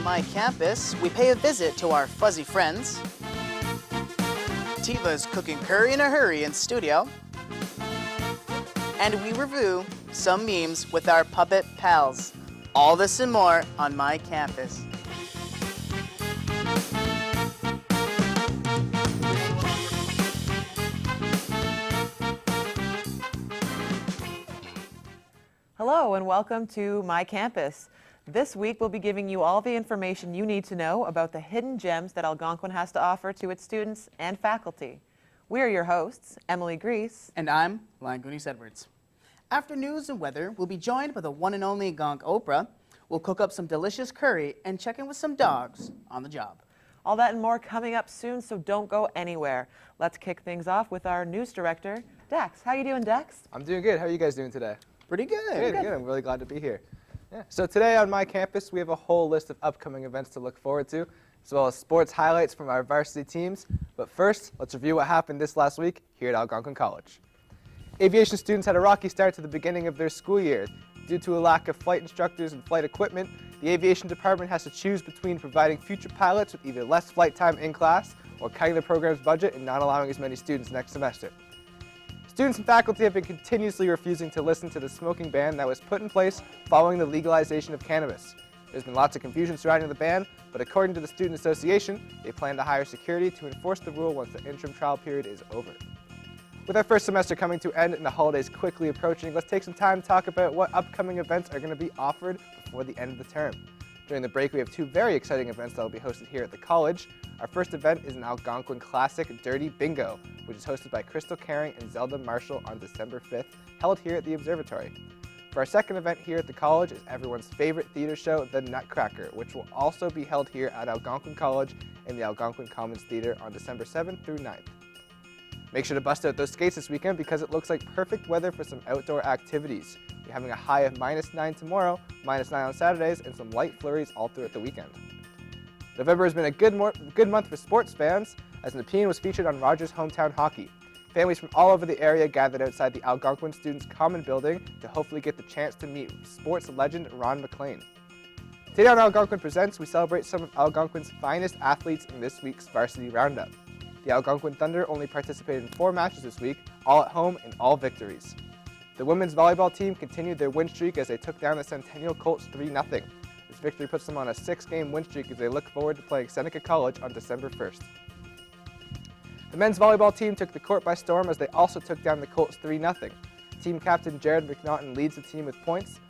my campus, we pay a visit to our fuzzy friends. Tiva's cooking curry in a hurry in studio. And we review some memes with our puppet pals. All this and more on my campus. Hello and welcome to My Campus. This week we'll be giving you all the information you need to know about the hidden gems that Algonquin has to offer to its students and faculty. We are your hosts, Emily Grease. And I'm Lion Goonies Edwards. After news and weather, we'll be joined by the one and only Gonk Oprah. We'll cook up some delicious curry and check in with some dogs on the job. All that and more coming up soon, so don't go anywhere. Let's kick things off with our news director, Dex. How you doing, Dex? I'm doing good. How are you guys doing today? Pretty good. Good. I'm really glad to be here. Yeah. So today on my campus, we have a whole list of upcoming events to look forward to, as well as sports highlights from our varsity teams. But first, let's review what happened this last week here at Algonquin College. Aviation students had a rocky start to the beginning of their school year. Due to a lack of flight instructors and flight equipment, the aviation department has to choose between providing future pilots with either less flight time in class or cutting the program's budget and not allowing as many students next semester. Students and faculty have been continuously refusing to listen to the smoking ban that was put in place following the legalization of cannabis. There's been lots of confusion surrounding the ban, but according to the Student Association, they plan to hire security to enforce the rule once the interim trial period is over. With our first semester coming to an end and the holidays quickly approaching, let's take some time to talk about what upcoming events are going to be offered before the end of the term. During the break, we have two very exciting events that will be hosted here at the college. Our first event is an Algonquin Classic Dirty Bingo, which is hosted by Crystal Caring and Zelda Marshall on December 5th, held here at the Observatory. For our second event here at the college is everyone's favorite theater show, The Nutcracker, which will also be held here at Algonquin College in the Algonquin Commons Theater on December 7th through 9th. Make sure to bust out those skates this weekend because it looks like perfect weather for some outdoor activities. We're having a high of -9 tomorrow, -9 on Saturdays, and some light flurries all throughout the weekend. November has been a good month for sports fans, as Nepean was featured on Rogers Hometown Hockey. Families from all over the area gathered outside the Algonquin Students' Common Building to hopefully get the chance to meet sports legend Ron MacLean. Today on Algonquin Presents, we celebrate some of Algonquin's finest athletes in this week's varsity roundup. The Algonquin Thunder only participated in 4 matches this week, all at home and all victories. The women's volleyball team continued their win streak as they took down the Centennial Colts 3-0. This victory puts them on a 6-game win streak as they look forward to playing Seneca College on December 1st. The men's volleyball team took the court by storm as they also took down the Colts 3-0. Team captain Jared McNaughton leads the team with points.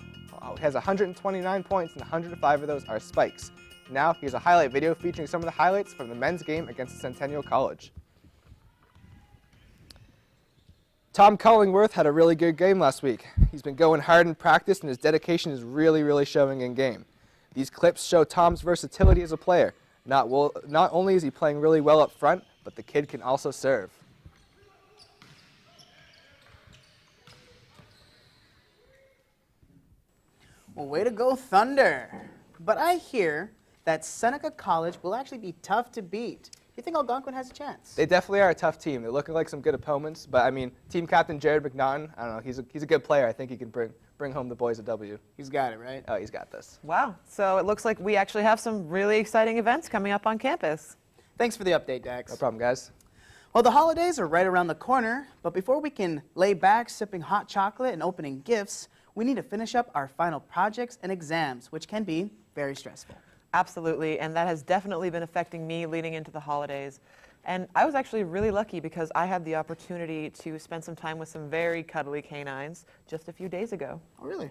He has 129 points and 105 of those are spikes. Now, here's a highlight video featuring some of the highlights from the men's game against Centennial College. Tom Cullingworth had a really good game last week. He's been going hard in practice and his dedication is really showing in game. These clips show Tom's versatility as a player. Not only is he playing really well up front, but the kid can also serve. Well, way to go, Thunder. But I hear that Seneca College will actually be tough to beat. Do you think Algonquin has a chance? They definitely are a tough team. They're looking like some good opponents, but I mean, team captain Jared McNaughton, I don't know, he's a good player. I think he can bring home the boys a W. He's got it, right? Oh, he's got this. Wow, so it looks like we actually have some really exciting events coming up on campus. Thanks for the update, Dex. No problem, guys. Well, the holidays are right around the corner, but before we can lay back sipping hot chocolate and opening gifts, we need to finish up our final projects and exams, which can be very stressful. Absolutely, and that has definitely been affecting me leading into the holidays. And I was actually really lucky because I had the opportunity to spend some time with some very cuddly canines just a few days ago. Oh, really?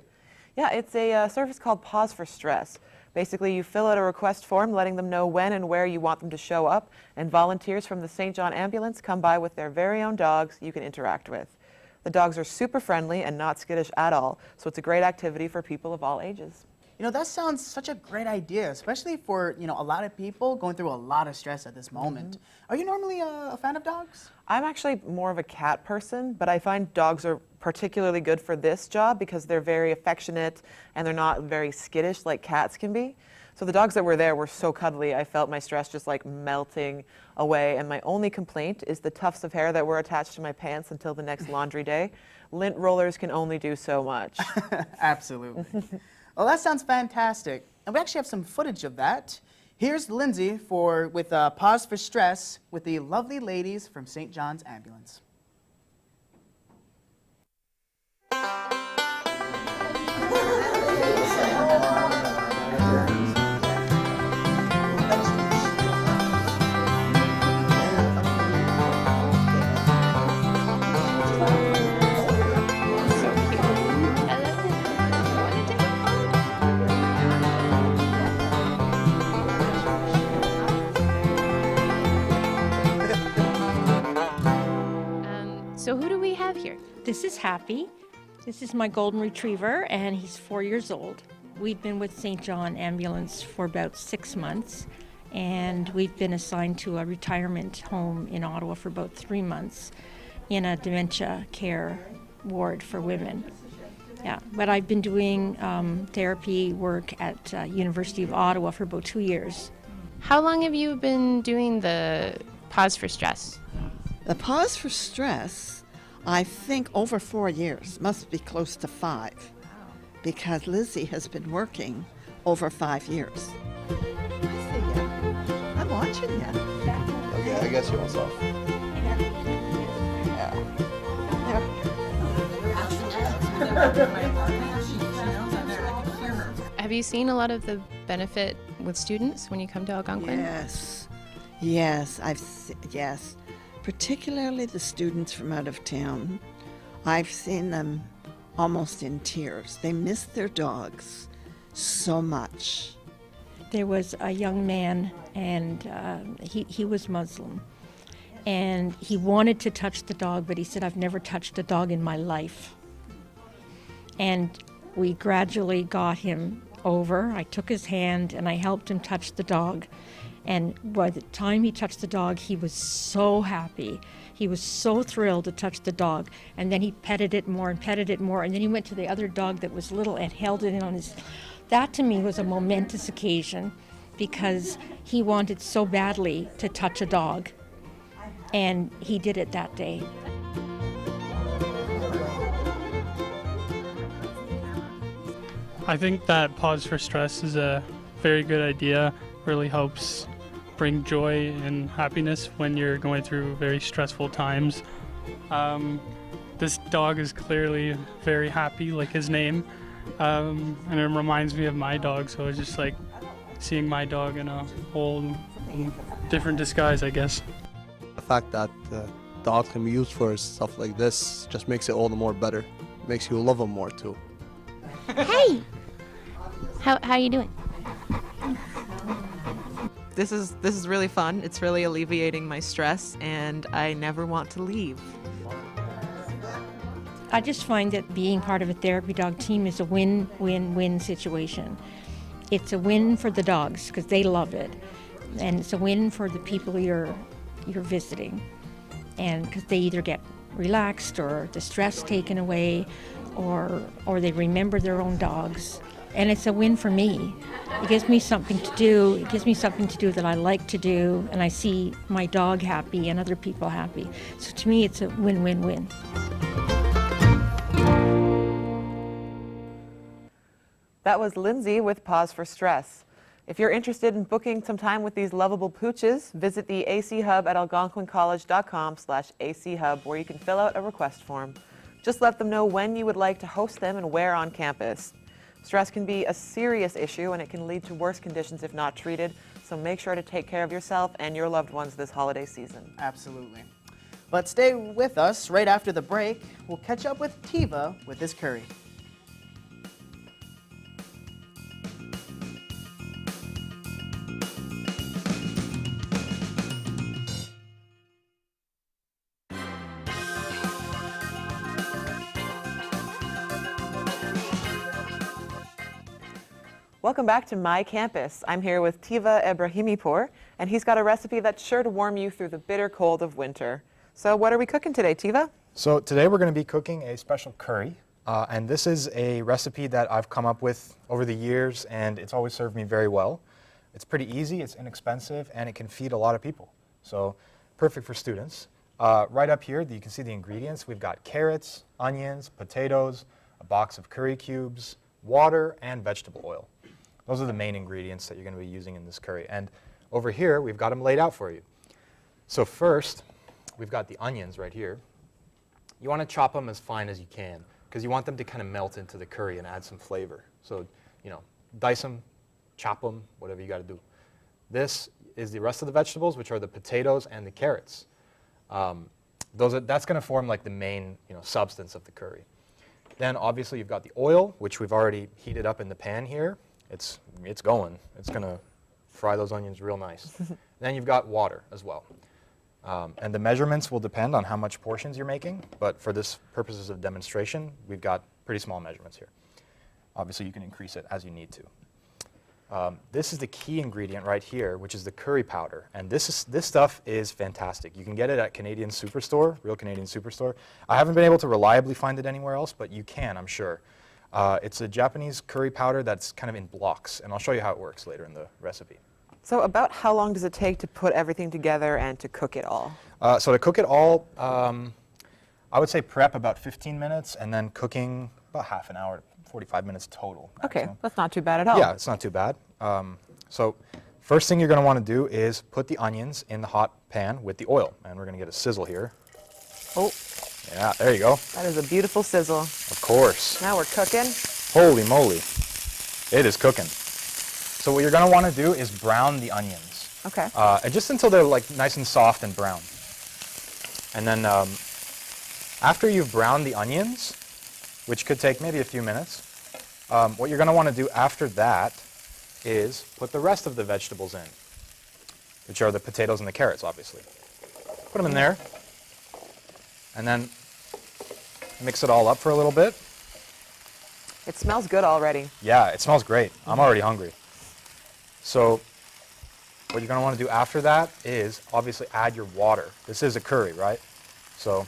Yeah, it's a service called Pause for Stress. Basically, you fill out a request form letting them know when and where you want them to show up, and volunteers from the St. John Ambulance come by with their very own dogs you can interact with. The dogs are super friendly and not skittish at all, so it's a great activity for people of all ages. You know, that sounds such a great idea, especially for, a lot of people going through a lot of stress at this moment. Are you normally a fan of dogs? I'm actually more of a cat person, but I find dogs are particularly good for this job because they're very affectionate and they're not very skittish like cats can be. So the dogs that were there were so cuddly, I felt my stress just like melting away. And my only complaint is the tufts of hair that were attached to my pants until the next laundry day. Lint rollers can only do so much. Absolutely. Well, that sounds fantastic. And we actually have some footage of that. Here's Lindsay with Pause for Stress with the lovely ladies from St. John's Ambulance. So who do we have here? This is Happy. This is my golden retriever, and he's 4 years old. We've been with St. John Ambulance for about 6 months, and we've been assigned to a retirement home in Ottawa for about 3 months in a dementia care ward for women. Yeah, but I've been doing therapy work at University of Ottawa for about 2 years. How long have you been doing the Pause for Stress? The Pause for Stress, I think over 4 years, must be close to 5, because Lizzie has been working over 5 years. I see you. I'm watching you. Okay, I guess you want some. Have you seen a lot of the benefit with students when you come to Algonquin? Yes, yes. Particularly the students from out of town. I've seen them almost in tears. They miss their dogs so much. There was a young man, and he was Muslim, and he wanted to touch the dog, but he said, "I've never touched a dog in my life." And we gradually got him over. I took his hand and I helped him touch the dog. And by the time he touched the dog, he was so happy. He was so thrilled to touch the dog. And then he petted it more and petted it more. And then he went to the other dog that was little and held it in on his. That to me was a momentous occasion, because he wanted so badly to touch a dog. And he did it that day. I think that Pause for Stress is a very good idea. Really helps bring joy and happiness when you're going through very stressful times. This dog is clearly very happy, like his name, and it reminds me of my dog, so it's just like seeing my dog in a whole different disguise, I guess. The fact that dogs can be used for stuff like this just makes it all the more better. Makes you love them more too. Hey! How you doing? This is really fun. It's really alleviating my stress, and I never want to leave. I just find that being part of a therapy dog team is a win-win-win situation. It's a win for the dogs because they love it, and it's a win for the people you're visiting, and because they either get relaxed or the stress taken away, or they remember their own dogs. And it's a win for me. It gives me something to do. It gives me something to do that I like to do, and I see my dog happy and other people happy. So to me, it's a win-win-win. That was Lindsay with Pause for Stress. If you're interested in booking some time with these lovable pooches, visit the AC Hub at algonquincollege.com/AC Hub, where you can fill out a request form. Just let them know when you would like to host them and where on campus. Stress can be a serious issue, and it can lead to worse conditions if not treated, so make sure to take care of yourself and your loved ones this holiday season. Absolutely. But stay with us. Right after the break, we'll catch up with Tiva with this curry. Welcome back to My Campus. I'm here with Tiva Ebrahimipour, and he's got a recipe that's sure to warm you through the bitter cold of winter. So what are we cooking today, Tiva? So today we're going to be cooking a special curry, and this is a recipe that I've come up with over the years, and it's always served me very well. It's pretty easy, it's inexpensive, and it can feed a lot of people. So perfect for students. Right up here, you can see the ingredients. We've got carrots, onions, potatoes, a box of curry cubes, water, and vegetable oil. Those are the main ingredients that you're going to be using in this curry. And over here, we've got them laid out for you. So first, we've got the onions right here. You want to chop them as fine as you can because you want them to kind of melt into the curry and add some flavor. So, dice them, chop them, whatever you got to do. This is the rest of the vegetables, which are the potatoes and the carrots. That's going to form like the main substance of the curry. Then obviously you've got the oil, which we've already heated up in the pan here. It's going. It's going to fry those onions real nice. Then you've got water as well. And the measurements will depend on how much portions you're making, but for this purposes of demonstration, we've got pretty small measurements here. Obviously you can increase it as you need to. This is the key ingredient right here, which is the curry powder. And this stuff is fantastic. You can get it at Canadian Superstore, Real Canadian Superstore. I haven't been able to reliably find it anywhere else, but you can, I'm sure. It's a Japanese curry powder that's kind of in blocks, and I'll show you how it works later in the recipe. So about how long does it take to put everything together and to cook it all? So to cook it all, I would say prep about 15 minutes, and then cooking about half an hour, 45 minutes total. Okay, maximum. that's not too bad at all. Yeah, it's not too bad. So first thing you're going to want to do is put the onions in the hot pan with the oil. And we're going to get a sizzle here. Oh, Yeah, there you go. that is a beautiful sizzle. Of course. Now we're cooking. Holy moly. It is cooking. So what you're going to want to do is brown the onions. Okay. And just until they're like nice and soft and brown. And then after you've browned the onions, which could take maybe a few minutes, what you're going to want to do after that is put the rest of the vegetables in, which are the potatoes and the carrots, obviously. Put them in there, and then mix it all up for a little bit. It smells good already. Yeah, it smells great. I'm already hungry. So what you're going to want to do after that is obviously add your water. This is a curry, right? So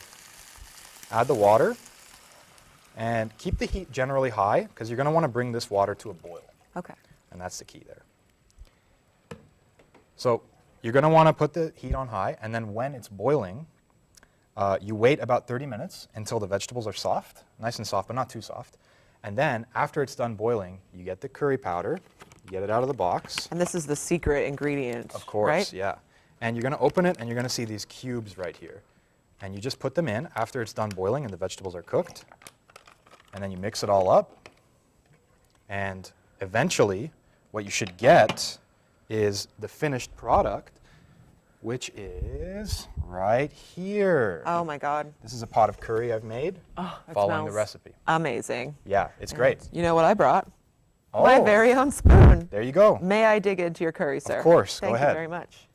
add the water. And keep the heat generally high, because you're going to want to bring this water to a boil. Okay. And that's the key there. So you're going to want to put the heat on high, and then when it's boiling, you wait about 30 minutes until the vegetables are soft, nice and soft, but not too soft. And then after it's done boiling, you get the curry powder, you get it out of the box. And this is the secret ingredient, Of course, right? yeah. And you're going to open it, and you're going to see these cubes right here. And you just put them in after it's done boiling and the vegetables are cooked. And then you mix it all up, and eventually what you should get is the finished product, which is right here. Oh my God. This is a pot of curry I've made It following the smells recipe. Amazing. Yeah, it's great. You know what I brought? Oh, My very own spoon. there you go. May I dig into your curry, sir? Of course, go Thank ahead. you very much.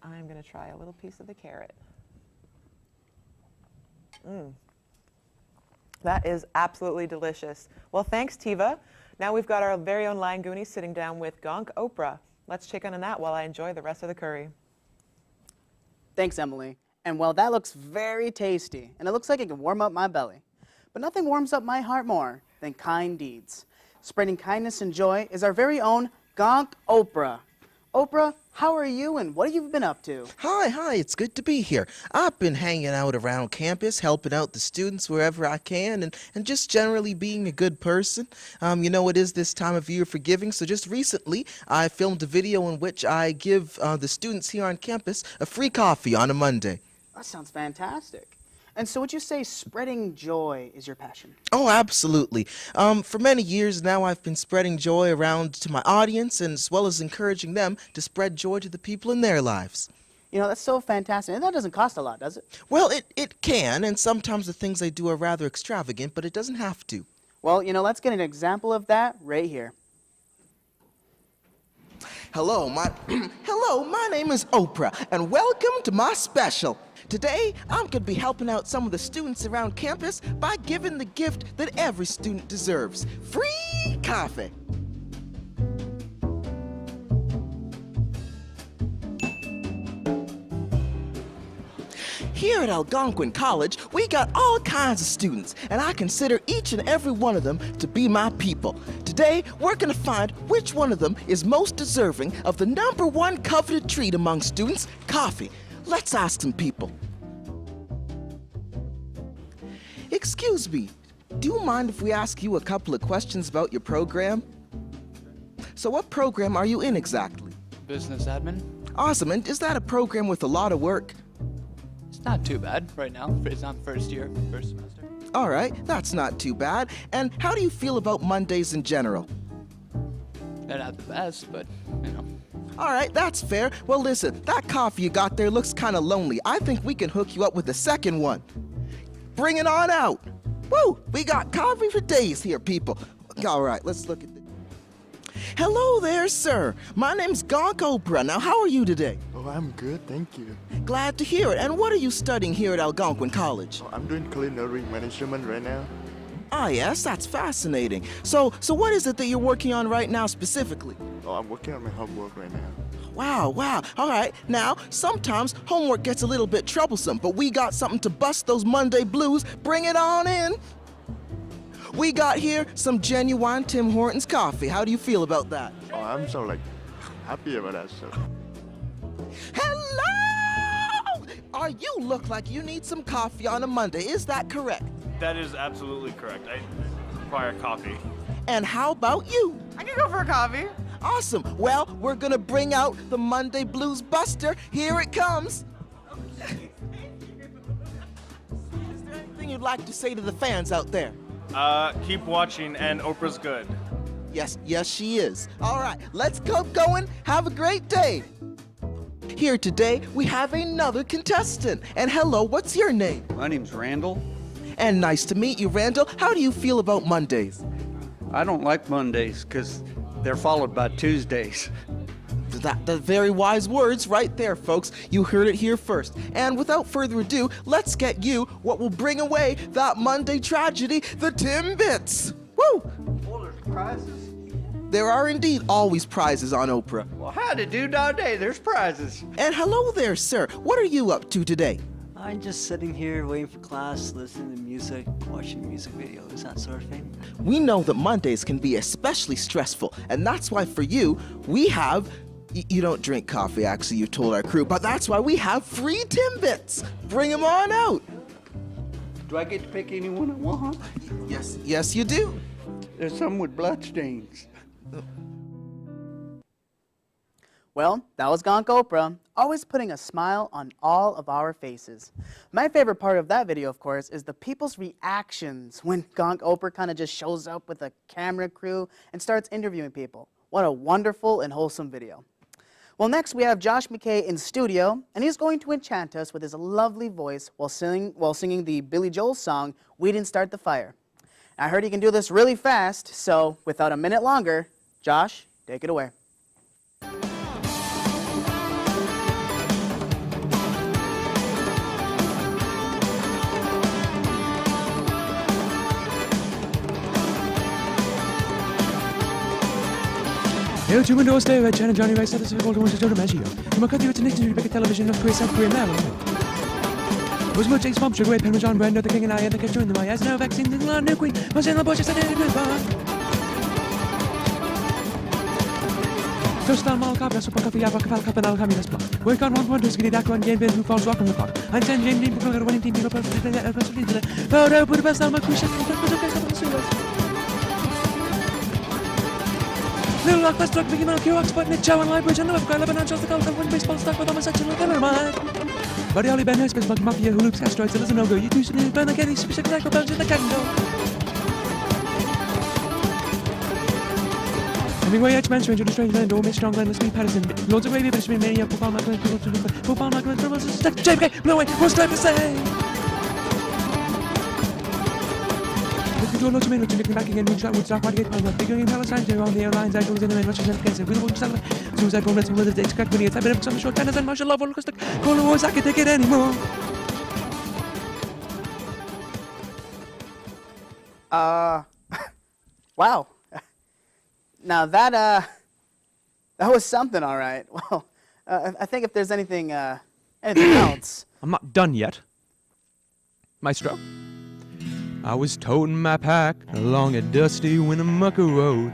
I'm going to try a little piece of the carrot. That is absolutely delicious. Well, thanks, Tiva. Now we've got our very own Languni sitting down with Gonk Oprah. Let's check in on that while I enjoy the rest of the curry. Thanks, Emily. And well, that looks very tasty, and it looks like it can warm up my belly. But nothing warms up my heart more than kind deeds. Spreading kindness and joy is our very own Gonk Oprah. Oprah, how are you and what have you been up to? Hi, it's good to be here. I've been hanging out around campus, helping out the students wherever I can, and just generally being a good person. It is this time of year for giving, so just recently I filmed a video in which I give the students here on campus a free coffee on a Monday. That sounds fantastic. And so would you say spreading joy is your passion? Oh, absolutely. For many years now, I've been spreading joy around to my audience, and as well as encouraging them to spread joy to the people in their lives. You know, that's so fantastic. And that doesn't cost a lot, does it? Well, it can, and sometimes the things I do are rather extravagant, but it doesn't have to. Well, let's get an example of that right here. Hello, my name is Oprah, and welcome to my special. Today, I'm going to be helping out some of the students around campus by giving the gift that every student deserves: free coffee. Here at Algonquin College, we got all kinds of students, and I consider each and every one of them to be my people. Today, we're going to find which one of them is most deserving of the #1 coveted treat among students, coffee. Let's ask some people. Excuse me, do you mind if we ask you a couple of questions about your program? So what program are you in exactly? Business admin. Awesome, and is that a program with a lot of work? It's not too bad right now. It's on first semester. All right, that's not too bad. And how do you feel about Mondays in general? They're not the best, but you know. All right, that's fair. Well, listen, that coffee you got there looks kind of lonely. I think we can hook you up with the second one. Bring it on out. Woo, we got coffee for days here, people. All right, let's look at this. Hello there, sir. My name's Gonk Oprah. Now, how are you today? Oh, I'm good, thank you. Glad to hear it. And what are you studying here at Algonquin College? Oh, I'm doing culinary management right now. Ah, yes, that's fascinating. So what is it that you're working on right now specifically? Oh, I'm working on my homework right now. Wow. All right. Now, sometimes homework gets a little bit troublesome, but we got something to bust those Monday blues. Bring it on in. We got here some genuine Tim Hortons coffee. How do you feel about that? Oh, I'm so happy about that. So. Hello! You look like you need some coffee on a Monday. Is that correct? That is absolutely correct. I require coffee. And how about you? I can go for a coffee. Awesome. Well, we're gonna bring out the Monday Blues Buster. Here it comes. Is there anything you'd like to say to the fans out there? Keep watching, and Oprah's good. Yes, she is. All right, let's go going. Have a great day. Here today, we have another contestant. And hello, what's your name? My name's Randall. And nice to meet you, Randall. How do you feel about Mondays? I don't like Mondays because they're followed by Tuesdays. The very wise words right there, folks. You heard it here first. And without further ado, let's get you what will bring away that Monday tragedy, the Timbits. Woo! Oh, there's prizes? There are indeed always prizes on Oprah. Well, howdy do day, there's prizes. And hello there, sir. What are you up to today? I'm just sitting here waiting for class, listening to music, watching music videos, that sort of thing. We know that Mondays can be especially stressful, and that's why for you, we have... You don't drink coffee, actually, you told our crew, but that's why we have free Timbits. Bring them on out. Do I get to pick anyone I want? Yes, you do. There's some with bloodstains. Well, that was Gonk Oprah, always putting a smile on all of our faces. My favorite part of that video, of course, is the people's reactions when Gonk Oprah kind of just shows up with a camera crew and starts interviewing people. What a wonderful and wholesome video. Well, next we have Josh McKay in studio, and he's going to enchant us with his lovely voice while singing the Billy Joel song, We Didn't Start the Fire. I heard he can do this really fast, so without a minute longer, Josh, take it away. Hail to Windows Day, Red Channel, Johnny Rice, this is Walter Washington Maggio. You might cut you to Nick to Rebecca Television of Korea, South Korea, Maryland. Was Jake's Mom, Sugar Ray, Parmesan, Brando, the King and I, and the Catcher in the My Eyes, no vaccine, the Land, New Queen, was in the Bush, and in the First time I'll copy, super coffee, I'll cup and I'll come in this block. Work on 1 point, get it back on game, who falls rock on the clock. I'm 10 James, people, winning team, people, photo, put a best on my cruise ship, Little Rock, West Rock, Mickey Mouse, Q-Rock, Sputnik, Chow, and Library, and the Web, Lebanon, Charles the Gulf, and baseball stuck with homosexual, never mind. Buddy Ollie, Ben Hurst, Space Monkey Mafia, who loops, asteroids, it doesn't no go. You two should burn the Getty, specific cycle, bones in the candle. Hemingway, H-Man, Stranger to Strange Land, Miss Strong, Glenn, Lee Patterson, Lords of Arabia, British Mania, Football, Michael, Football, Michael, JFK, Blue Away, what's trying to say? Lots of men who took back again, Moonshot, Woodstock, Watergate, Palmer, figuring Palestine, on the airlines, I in the men, Russians, and Cancer, with the Woodstock, suicide bombers, and whether they expect when it's happening, some short tennis and martial law, Holocaust, Cold Wars, I can't take it anymore. Wow. Now that was something, all right. Well, I think if there's anything else. I'm not done yet. Maestro. I was toting my pack along a dusty Winnemucca road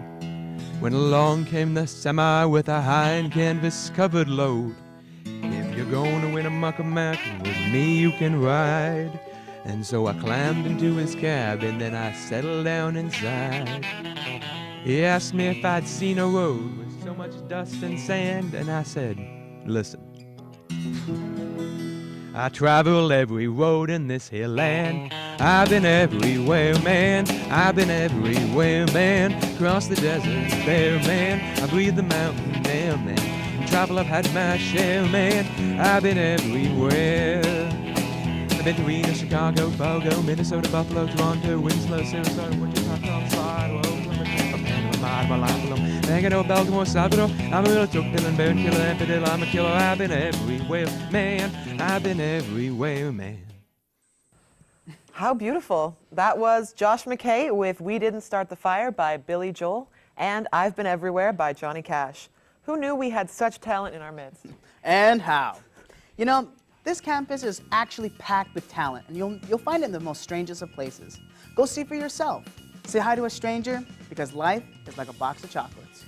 when along came the semi with a high canvas covered load. If you're going to Winnemucca Mountain with me, you can ride. And so I climbed into his cab and then I settled down inside. He asked me if I'd seen a road with so much dust and sand, and I said, listen. I travel every road in this here land. I've been everywhere, man. I've been everywhere, man. Across the desert, bare, man. I breathe the mountain air, man. Travel, I've had my share, man. I've been everywhere. I've been to Reno, Chicago, Fargo, Minnesota, Buffalo, Toronto, Winslow, Sarasota, Wichita, Colorado, Oklahoma, Bangalore, Baltimore, Salvador. I'm a little took, Dylan, Baron, Killer, Infidel, I'm a killer. I've been everywhere, man. I've been everywhere, man. How beautiful. That was Josh McKay with We Didn't Start the Fire by Billy Joel and I've Been Everywhere by Johnny Cash. Who knew we had such talent in our midst? And how? You know, this campus is actually packed with talent, and you'll find it in the most strangest of places. Go see for yourself. Say hi to a stranger, because life is like a box of chocolates.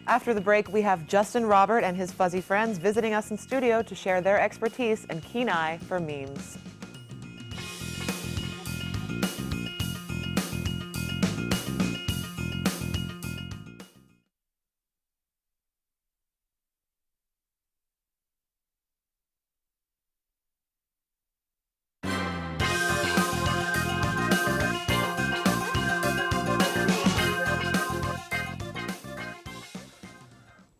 After the break, we have Justin Robert and his fuzzy friends visiting us in studio to share their expertise and keen eye for memes.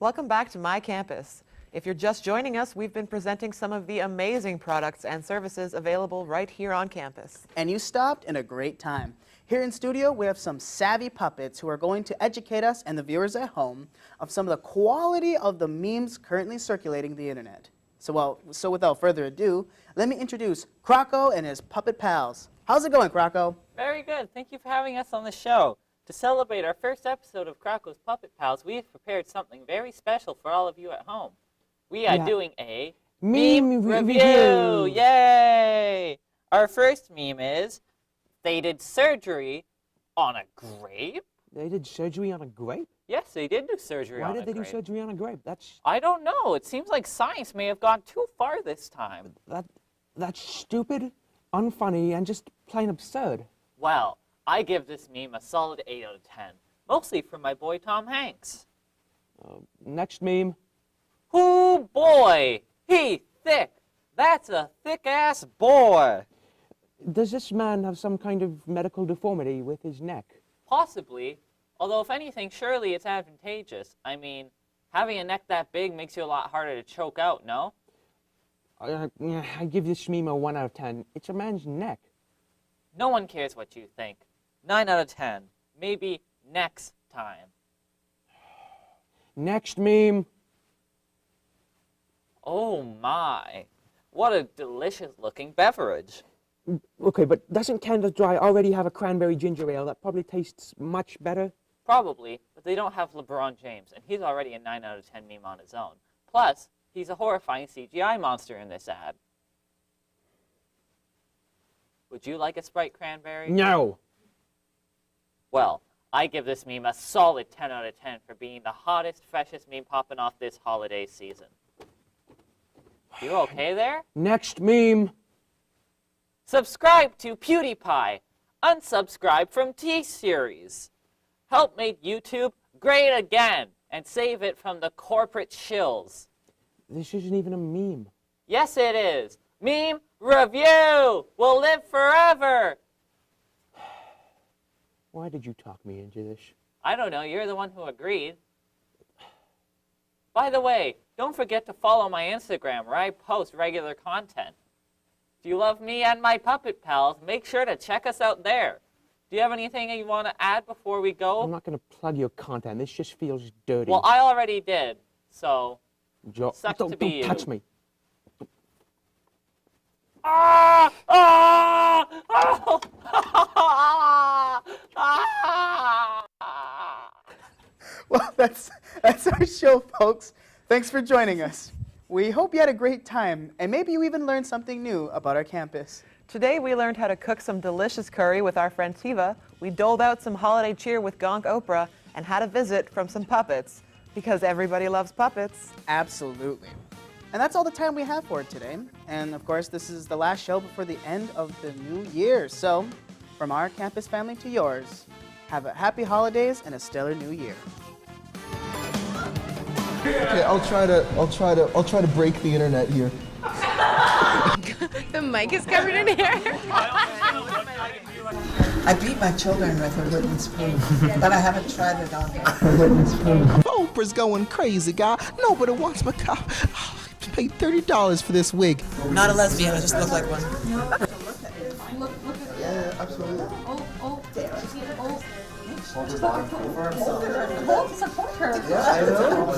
Welcome back to My Campus. If you're just joining us, we've been presenting some of the amazing products and services available right here on campus. And you stopped in a great time. Here in studio, we have some savvy puppets who are going to educate us and the viewers at home of some of the quality of the memes currently circulating the internet. So without further ado, let me introduce Croco and his puppet pals. How's it going, Croco? Very good. Thank you for having us on the show. To celebrate our first episode of Croco's Puppet Pals, we've prepared something very special for all of you at home. We are doing a meme review. Yay! Our first meme is, they did surgery on a grape? They did surgery on a grape? Yes, they did do surgery on a grape. Why did they do surgery on a grape? I don't know. It seems like science may have gone too far this time. That's stupid, unfunny, and just plain absurd. Well, I give this meme a solid 8 out of 10, mostly for my boy Tom Hanks. Next meme. Ooh, boy, he thick. That's a thick-ass boy. Does this man have some kind of medical deformity with his neck? Possibly, although if anything, surely it's advantageous. I mean, having a neck that big makes you a lot harder to choke out, no? I give this meme a 1 out of 10. It's a man's neck. No one cares what you think. 9 out of 10. Maybe next time. Next meme. Oh my. What a delicious looking beverage. Okay, but doesn't Canada Dry already have a cranberry ginger ale that probably tastes much better? Probably, but they don't have LeBron James, and he's already a 9 out of 10 meme on his own. Plus, he's a horrifying CGI monster in this ad. Would you like a Sprite cranberry? No. Well, I give this meme a solid 10 out of 10 for being the hottest, freshest meme popping off this holiday season. You okay there? Next meme. Subscribe to PewDiePie. Unsubscribe from T-Series. Help make YouTube great again and save it from the corporate shills. This isn't even a meme. Yes, it is. Meme review will live forever. Why did you talk me into this? I don't know. You're the one who agreed. By the way, don't forget to follow my Instagram where I post regular content. If you love me and my puppet pals, make sure to check us out there. Do you have anything you want to add before we go? I'm not going to plug your content. This just feels dirty. Well, I already did, so sucks to be you. Don't touch me. Ah! Ah! Ah! Ah! Well, that's our show, folks. Thanks for joining us. We hope you had a great time, and maybe you even learned something new about our campus. Today we learned how to cook some delicious curry with our friend Tiva. We doled out some holiday cheer with Gonk Oprah and had a visit from some puppets, because everybody loves puppets. Absolutely. And that's all the time we have for today. And of course, this is the last show before the end of the new year. So, from our campus family to yours, have a happy holidays and a stellar new year. Okay, I'll try to break the internet here. The mic is covered in hair. I beat my children with a wooden spoon, but I haven't tried it on them. Oprah's going crazy, guy. Nobody wants my car. I paid $30 for this wig. Not a lesbian, I just look like one. Yeah, absolutely. Hold your bottom. Support her. Yeah, I know.